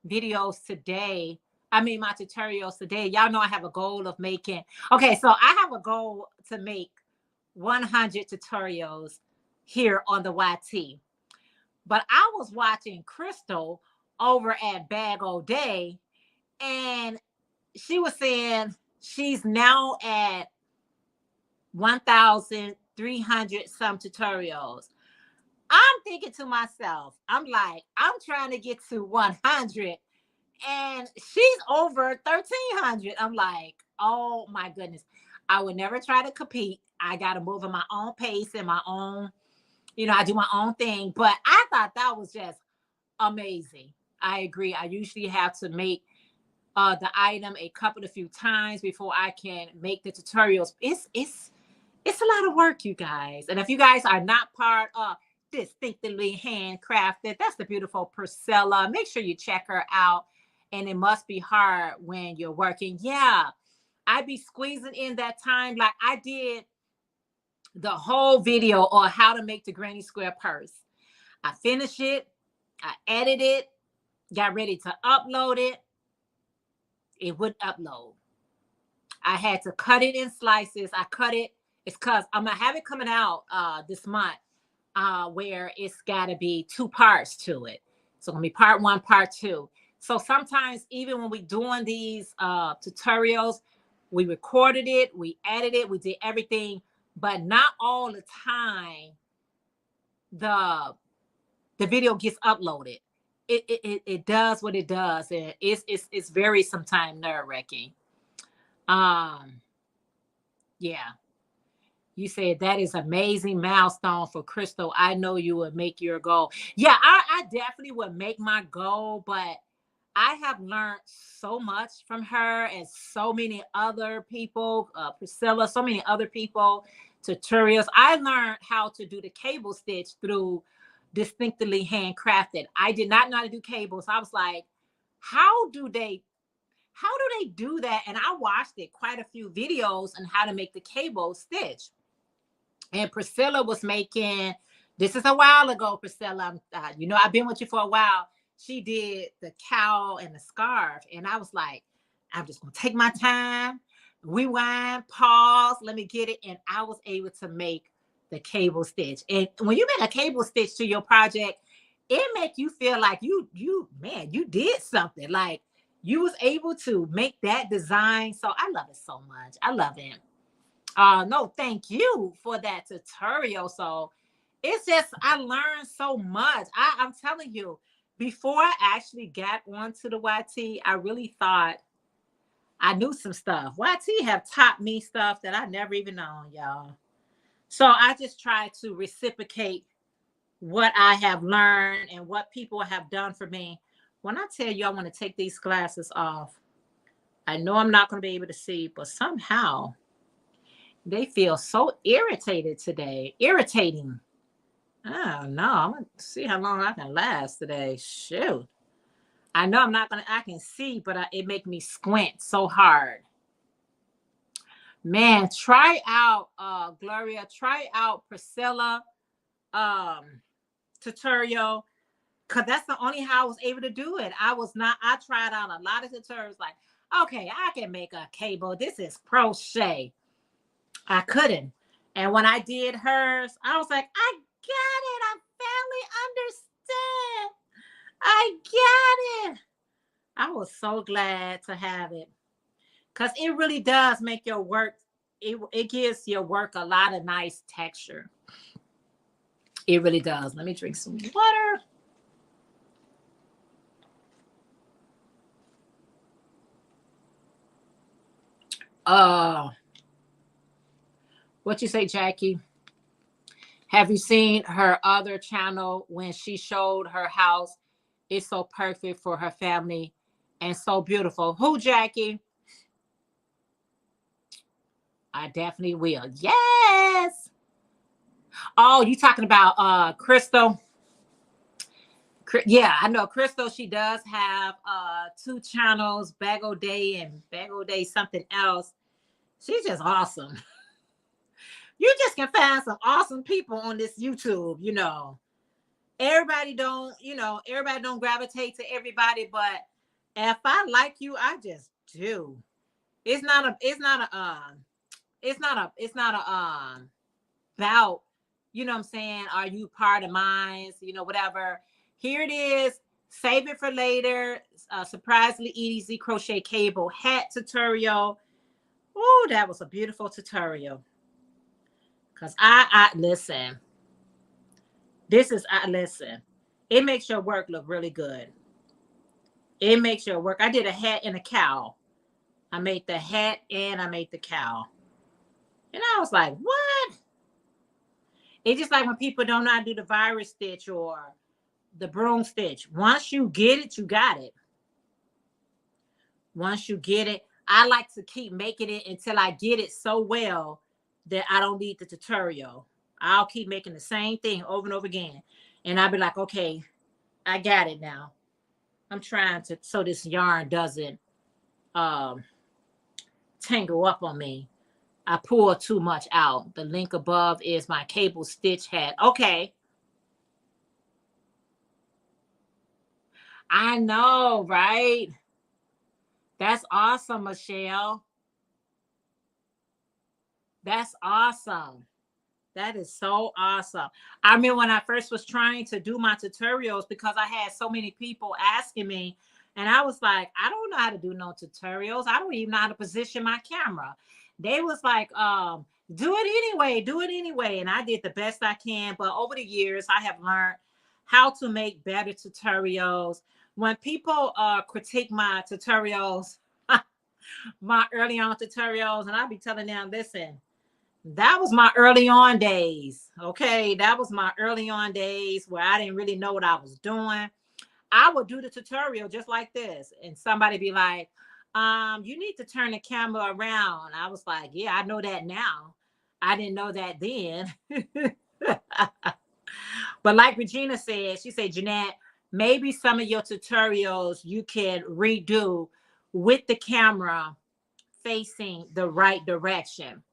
videos today. I mean, my tutorials today. Y'all know I have a goal of making. Okay, so I have a goal to make 100 tutorials here on the YT. But I was watching Crystal over at Bag O' Day, and she was saying she's now at 1,300 some tutorials. I'm thinking to myself, I'm like, I'm trying to get to 100 and she's over 1,300. I'm like, oh my goodness. I would never try to compete. I got to move at my own pace and my own, I do my own thing. But I thought that was just amazing. I agree. I usually have to make the item a few times before I can make the tutorials. It's a lot of work, you guys. And if you guys are not part of Distinctively Handcrafted, that's the beautiful Priscilla. Make sure you check her out. And it must be hard when you're working. Yeah, I be squeezing in that time. Like I did the whole video on how to make the granny square purse. I finished it. I edited it. Got ready to upload it. It wouldn't upload. I had to cut it in slices. I cut it. It's because I'm going to have it coming out this month where it's got to be 2 parts to it. So it's going to be part 1, part 2. So sometimes even when we're doing these tutorials, we recorded it, we edited, we did everything, but not all the time the video gets uploaded. It does what it does, and it's very sometimes nerve-wracking. Yeah. You said that is amazing milestone for Crystal. I know you would make your goal. Yeah, I definitely would make my goal, but I have learned so much from her and so many other people, Priscilla, so many other people, tutorials. I learned how to do the cable stitch through Distinctly Handcrafted. I did not know how to do cables. I was like, how do they do that? And I watched it quite a few videos on how to make the cable stitch. And Priscilla was making, this is a while ago, Priscilla. I've been with you for a while. She did the cowl and the scarf. And I was like, I'm just going to take my time, rewind, pause, let me get it. And I was able to make the cable stitch. And when you make a cable stitch to your project, it make you feel like you did something. Like you was able to make that design. So I love it so much. I love it. No, thank you for that tutorial. So it's just, I learned so much. I'm telling you, before I actually got onto the YT, I really thought I knew some stuff. YT have taught me stuff that I never even known, y'all. So I just try to reciprocate what I have learned and what people have done for me. When I tell you I want to take these glasses off, I know I'm not going to be able to see, but somehow they feel so irritated today. Irritating. Oh no, I'm gonna see how long I can last today. Shoot. I know I can see, but it make me squint so hard. Man, try out Gloria, try out Priscilla tutorial. Cause that's the only how I was able to do it. I tried out a lot of tutorials like, okay, I can make a cable. This is crochet. I couldn't. And when I did hers, I was like, I get it. I finally understand. I get it. I was so glad to have it because it really does make your work, it gives your work a lot of nice texture. It really does. Let me drink some water. What you say, Jackie? Have you seen her other channel when she showed her house? It's so perfect for her family and so beautiful. Who, Jackie? I definitely will. Yes. Oh, you talking about Crystal? Yeah, I know Crystal. She does have 2 channels, Bago Day and Bago Day something else. She's just awesome. You just can find some awesome people on this YouTube, everybody don't gravitate to everybody, but if I like you, I just do. It's not a about, what I'm saying, are you part of mine, whatever. Here it is. Save it for later. Surprisingly easy crochet cable hat tutorial. Oh, that was a beautiful tutorial. Because I listen. Listen. It makes your work look really good. It makes your work. I did a hat and a cowl. I made the hat and I made the cowl. And I was like, what? It's just like when people don't know how to do the virus stitch or the broom stitch. Once you get it, you got it. Once you get it, I like to keep making it until I get it so well that I don't need the tutorial. I'll keep making the same thing over and over again. And I'll be like, okay, I got it now. I'm trying to, so this yarn doesn't tangle up on me. I pour too much out. The link above is my cable stitch hat. Okay. I know, right? That's awesome, Michelle. That's awesome. That is so awesome. I remember when I first was trying to do my tutorials because I had so many people asking me, and I was like, I don't know how to do no tutorials. I don't even know how to position my camera. They was like, do it anyway. And I did the best I can. But over the years, I have learned how to make better tutorials. When people critique my tutorials, my early on tutorials, and I'll be telling them, listen, That was my early on days. Okay. That was my early on days where I didn't really know what I was doing. I would do the tutorial just like this. And somebody be like, you need to turn the camera around. I was like, yeah, I know that now. I didn't know that then. But like Regina said, she said, Jeanette, maybe some of your tutorials you can redo with the camera facing the right direction.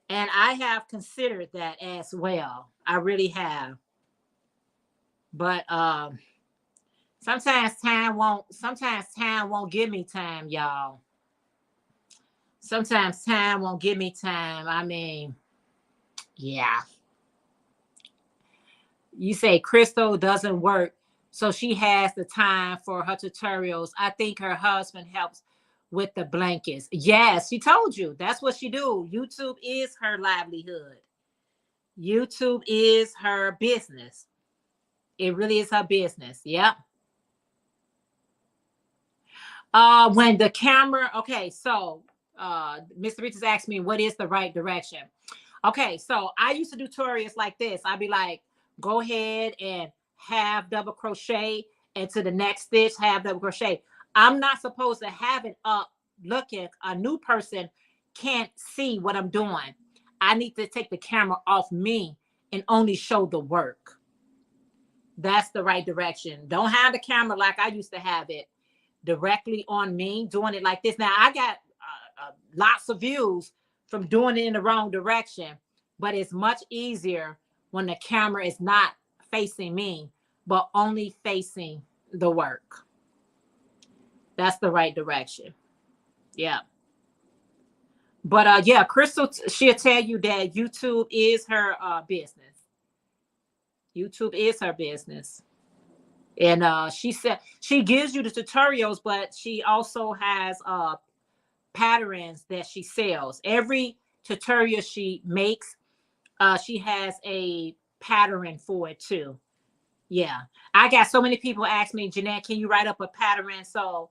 And I have considered that as well. I really have. But sometimes time won't give me time, y'all. Sometimes time won't give me time. I mean, yeah. You say Crystal doesn't work, so she has the time for her tutorials. I think her husband helps with the blankets. Yes, she told you. That's what she do. YouTube is her livelihood. YouTube is her business. It really is her business. Yep. When the camera, okay, so Mr. Richards asked me what is the right direction. Okay, so I used to do tutorials like this. I'd be like, go ahead and have double crochet into the next stitch, have double crochet. I'm not supposed to have it up looking. A new person can't see what I'm doing. I need to take the camera off me and only show the work. That's the right direction. Don't have the camera like I used to have it directly on me, doing it like this. Now I got lots of views from doing it in the wrong direction, but it's much easier when the camera is not facing me, but only facing the work. That's the right direction. Yeah. But yeah, Crystal, she'll tell you that YouTube is her business. YouTube is her business. And she said she gives you the tutorials, but she also has patterns that she sells. Every tutorial she makes, she has a pattern for it too. Yeah. I got so many people ask me, Jeanette, can you write up a pattern? So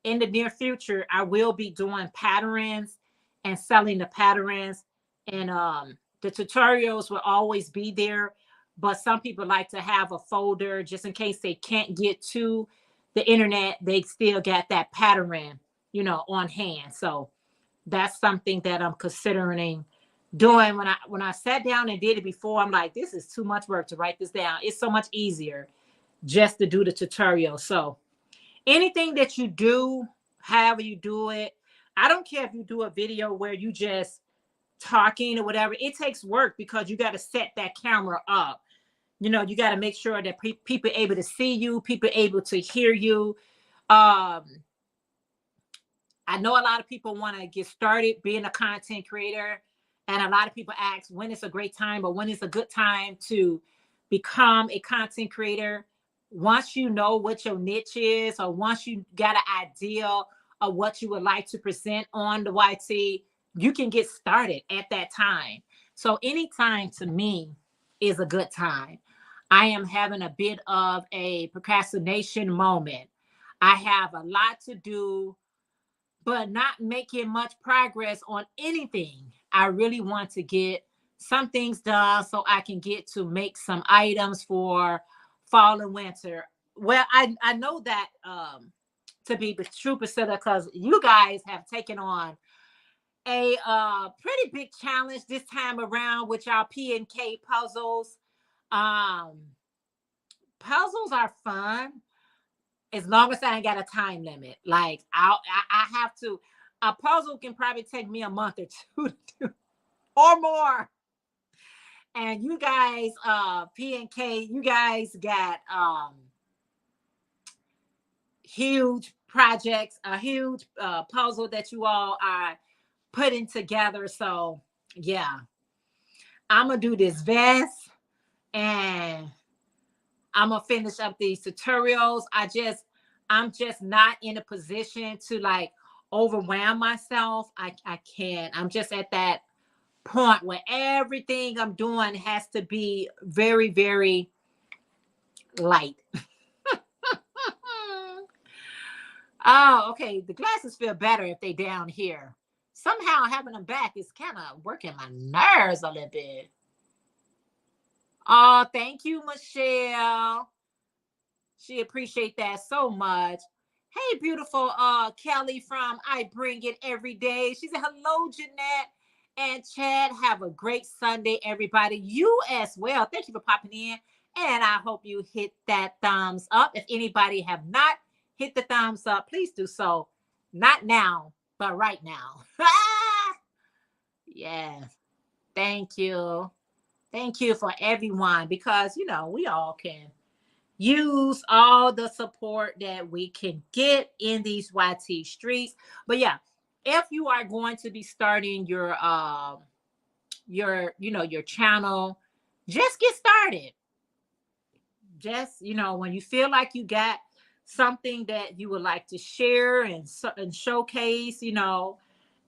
in the near future, I will be doing patterns and selling the patterns. And the tutorials will always be there. But some people like to have a folder just in case they can't get to the internet. They still got that pattern, on hand. So that's something that I'm considering doing. When I sat down and did it before, I'm like, this is too much work to write this down. It's so much easier just to do the tutorial. So anything that you do, however you do it, I don't care if you do a video where you just talking or whatever. It takes work because you got to set that camera up. You got to make sure that people are able to see you, people are able to hear you. um I know a lot of people want to get started being a content creator, and a lot of people ask when is a great time or when is a good time to become a content creator. Once you know what your niche is, or once you got an idea of what you would like to present on the YT, you can get started at that time. So any time to me is a good time. I am having a bit of a procrastination moment. I have a lot to do, but not making much progress on anything. I really want to get some things done so I can get to make some items for fall and winter. Well, I know that to be the true, Priscilla, because you guys have taken on a pretty big challenge this time around with y'all P&K puzzles. Um, Puzzles are fun as long as I ain't got a time limit. Like I have to. A puzzle can probably take me a month or two to do, or more. And you guys, P&K, you guys got huge projects, a huge puzzle that you all are putting together. So yeah, I'm gonna do this vest and I'm gonna finish up these tutorials. I'm just not in a position to like overwhelm myself. I can't. I'm just at that point where everything I'm doing has to be very, very light. Oh, okay. The glasses feel better if they down here. somehow having them back is kind of working my nerves a little bit. Oh, thank you, Michelle. She appreciate that so much. Hey, beautiful Kelly from I Bring It Every Day. She said, hello, Jeanette and Chad. Have a great Sunday, everybody. You as well. Thank you for popping in. And I hope you hit that thumbs up. If anybody have not hit the thumbs up, please do so. Not now, but right now. Yeah. Thank you. Thank you for everyone, because, you know, we all can use all the support that we can get in these YT streets. But yeah, if you are going to be starting your your channel, just get started. Just, you know, when you feel like you got something that you would like to share and showcase, you know,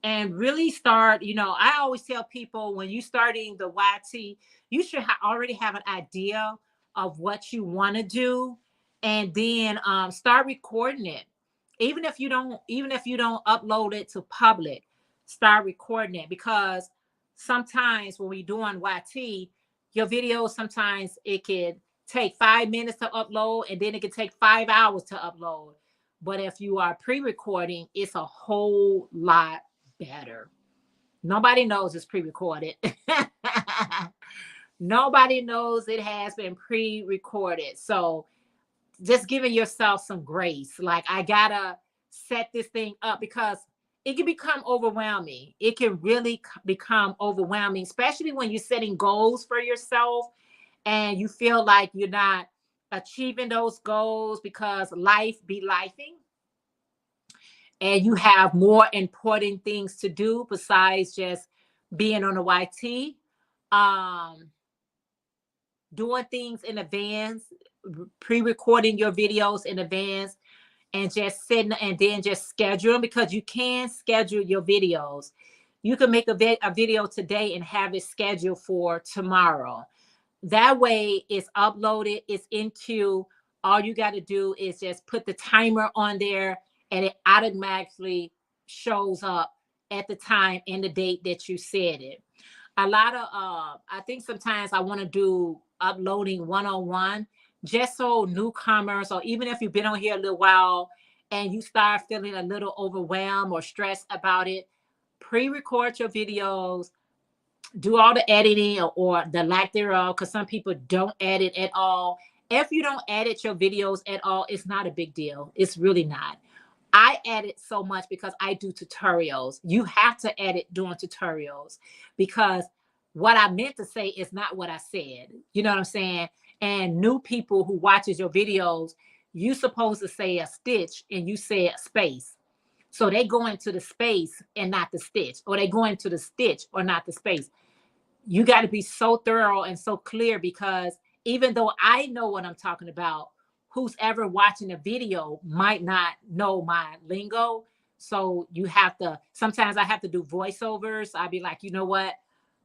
and really start, you know, I always tell people, when you starting the YT, you should already have an idea of what you want to do, and then start recording it. Even if you don't upload it to public, start recording it, because sometimes when we doing YT, your videos, sometimes it could take 5 minutes to upload, and then it can take 5 hours to upload. But if you are pre-recording, it's a whole lot better. Nobody knows it's pre-recorded. Nobody knows it has been pre-recorded. So just giving yourself some grace. Like, I gotta set this thing up, because it can become overwhelming. It can really become overwhelming, especially when you're setting goals for yourself and you feel like you're not achieving those goals because life be lifing, and you have more important things to do besides just being on a YT. Doing things in advance, pre-recording your videos in advance, and just sitting and then just schedule them, because you can schedule your videos. You can make a video today and have it scheduled for tomorrow. That way it's uploaded, it's in queue. All you got to do is just put the timer on there, and it automatically shows up at the time and the date that you said it. A lot of I think sometimes I want to do uploading one-on-one, just so newcomers, or even if you've been on here a little while and you start feeling a little overwhelmed or stressed about it, pre-record your videos, do all the editing or the lack thereof, because some people don't edit at all. If you don't edit your videos at all, it's not a big deal. It's really not. I edit so much because I do tutorials. You have to edit during tutorials, because what I meant to say is not what I said. You know what I'm saying? And new people who watches your videos, you supposed to say a stitch and you say a space. So they go into the space and not the stitch, or they go into the stitch or not the space. You got to be so thorough and so clear, because even though I know what I'm talking about, who's ever watching a video might not know my lingo. So you have to, sometimes I have to do voiceovers. I'll be like, you know what?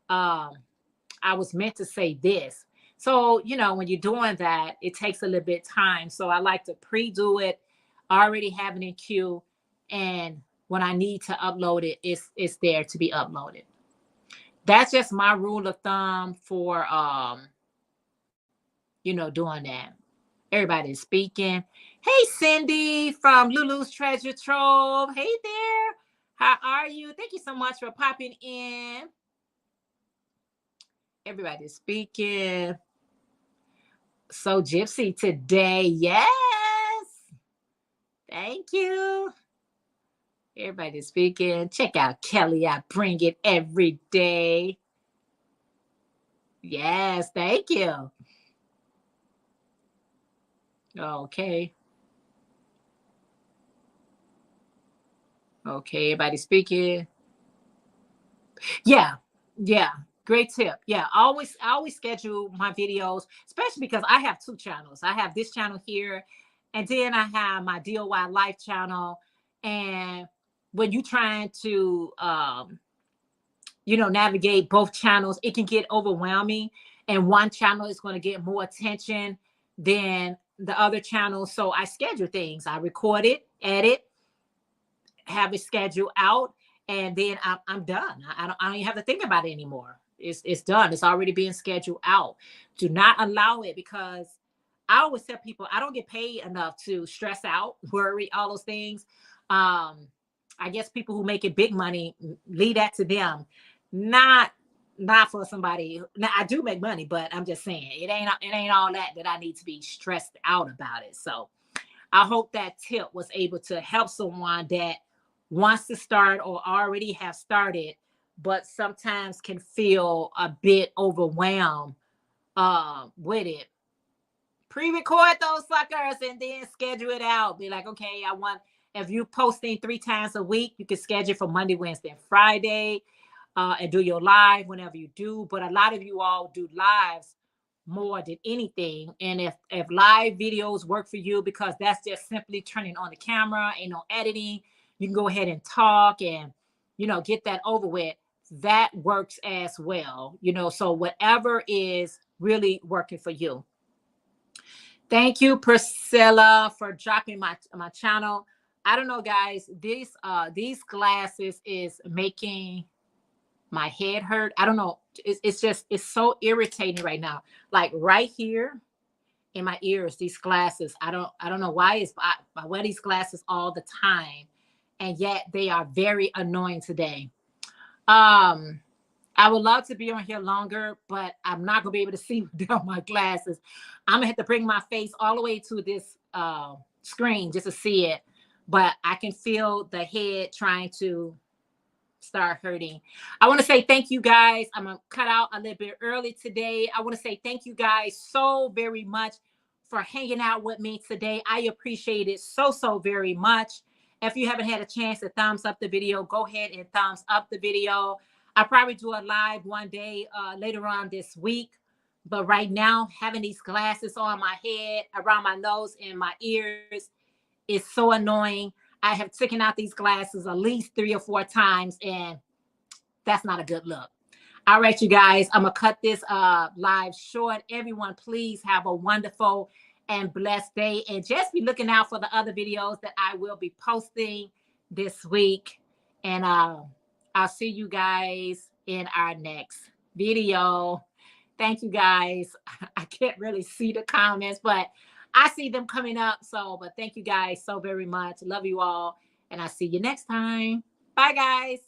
I was meant to say this. So, you know, when you're doing that, it takes a little bit of time. So I like to pre-do it, already have it in queue. And when I need to upload it, it's there to be uploaded. That's just my rule of thumb for, doing that. Everybody is speaking. Hey, Cindy from Lulu's Treasure Trove. Hey there. How are you? Thank you so much for popping in. Everybody's speaking. So Gypsy today. Yes. Thank you. Everybody's speaking. Check out Kelly. I bring it every day. Yes. Thank you. Okay. Okay. Everybody speaking. Yeah. Yeah. Great tip. Yeah. I always schedule my videos, especially because I have two channels. I have this channel here, and then I have my DOY Life channel. And when you're trying to navigate both channels, it can get overwhelming. And one channel is going to get more attention than the other channel. So I schedule things. I record it, edit, have it scheduled out, and then I'm done. I don't even have to think about it anymore. It's done. It's already being scheduled out. Do not allow it, because I always tell people I don't get paid enough to stress out, worry, all those things. I guess people who make it big money, leave that to them. Not not for somebody. Now I do make money, but I'm just saying it ain't all that I need to be stressed out about it. So I hope that tip was able to help someone that wants to start or already have started, but sometimes can feel a bit overwhelmed with it. Pre-record those suckers and then schedule it out. Be like, okay, I want, if you posting 3 times a week, you can schedule for Monday, Wednesday, and Friday, and do your live whenever you do. But a lot of you all do lives more than anything. And if live videos work for you, because that's just simply turning on the camera, ain't no editing, you can go ahead and talk and get that over with. That works as well. So whatever is really working for you. Thank you, Priscilla, for dropping my channel. I don't know, guys. These glasses is making my head hurt. I don't know. It's so irritating right now. Like right here in my ears, these glasses. I don't know why. I wear these glasses all the time, and yet they are very annoying today. I would love to be on here longer, but I'm not gonna be able to see without my glasses. I'm gonna have to bring my face all the way to this screen just to see it. But I can feel the head trying to start hurting. I want to say thank you, guys. I'm gonna cut out a little bit early today. I want to say thank you guys so very much for hanging out with me today. I appreciate it so very much. If you haven't had a chance to thumbs up the video, go ahead and thumbs up the video. I'll probably do a live one day later on this week. But right now, having these glasses on my head, around my nose, and my ears is so annoying. I have taken out these glasses at least 3 or 4 times, and that's not a good look. All right, you guys, I'm going to cut this live short. Everyone, please have a wonderful and blessed day. And just be looking out for the other videos that I will be posting this week. And I'll see you guys in our next video. Thank you, guys. I can't really see the comments, but I see them coming up. But thank you guys so very much. Love you all. And I'll see you next time. Bye, guys.